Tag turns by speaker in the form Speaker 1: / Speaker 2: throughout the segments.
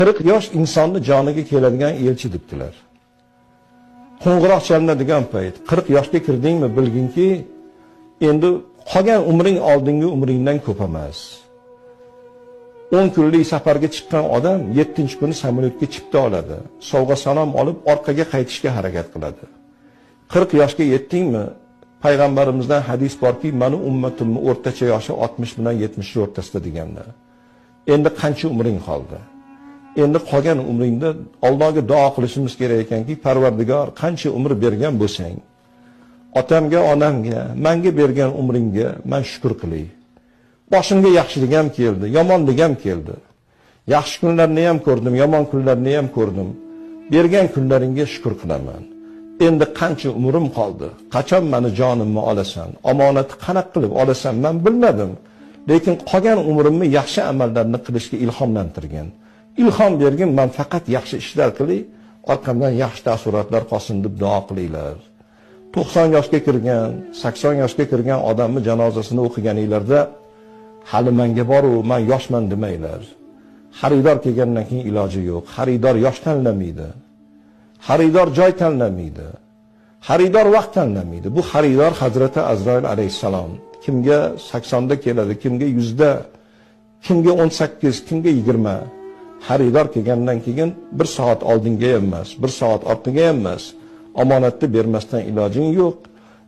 Speaker 1: 40 yosh insonni joniga keladigan elchi debdilar. Qo'ng'iroq chalinadigan payt 40 yoshga kirdingmi bilginki, endi qolgan umring oldingi umringdan ko'p emas. 10 kunlik safarga chiqqan odam 7-kuni samolyotga chipta oladi. Sovg'a salom olib orqaga qaytishga harakat qiladi. 40 yoshga yetdingmi? Payg'ambarimizdan hadis borki, mani ummatimni o'rtacha yoshi 60 bilan 70 o'rtasida deganlar. Endi qancha umring qoldi? Endi qolgan umringda Allohga duo qilishimiz kerak ekanki, Parvardigor qancha umr bergan bo'lsang, otamga, onamga, menga bergan umringga men shukr qilay. Boshimga yaxshilik ham keldi, yomonlik ham keldi. Yaxshi kunlarni ham ko'rdim, yomon kunlarni ham ko'rdim. Bergan kunlaringga shukr qilaman. Endi qancha umrim qoldi? Qachon meni jonimni olasan? Omonatni qanaqa qilib olasan men bilmadim. Lekin qolgan umrimni yaxshi amallarni qilishga ilhomlantirgan. İlhom bergin, men faqat yaxshi ishlar qilay, orqamdan yaxshi taassurotlar qolsin deb duo qilinglar. 90 yoshga kirgan, 80 yoshga kirgan odamni janozasini o'qiganinglarda hali menga boru, men yoshman demanglar. Xaridor kelgandan keyin iloji yo'q. Xaridor yosh tanlamaydi. Xaridor joy tanlamaydi. Xaridor vaqt tanlamaydi. Bu xaridor Hazrati Azroil alayhisalom. Kimga 80 da keladi, kimga 100 da, kimga 18, kimga 20. Xaridor kelgandan keyin 1 soat oldinga emas, 1 soat orqaga emas. Omonatni bermasdan ilojing yo'q.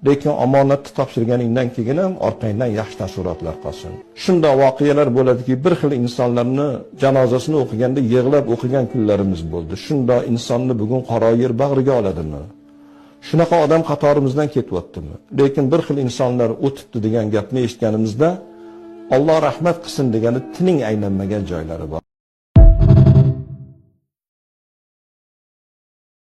Speaker 1: Lekin omonatni topshirganingdan keyin ham orqangdan yaxshi taassurotlar qolsin. Shunda voqealar bo'ladiki, bir xil insonlarni janozasini o'qiganda yig'lab o'qigan kunlarimiz bo'ldi. Shunda insonni bugun qaro yer bag'riga oladimi? Shunaqa odam qatorimizdan ketyaptimi? Lekin bir xil insonlar o'tibdi degan gapni eshitganimizda Alloh rahmat qilsin degani tining aylanmagan joylari bor.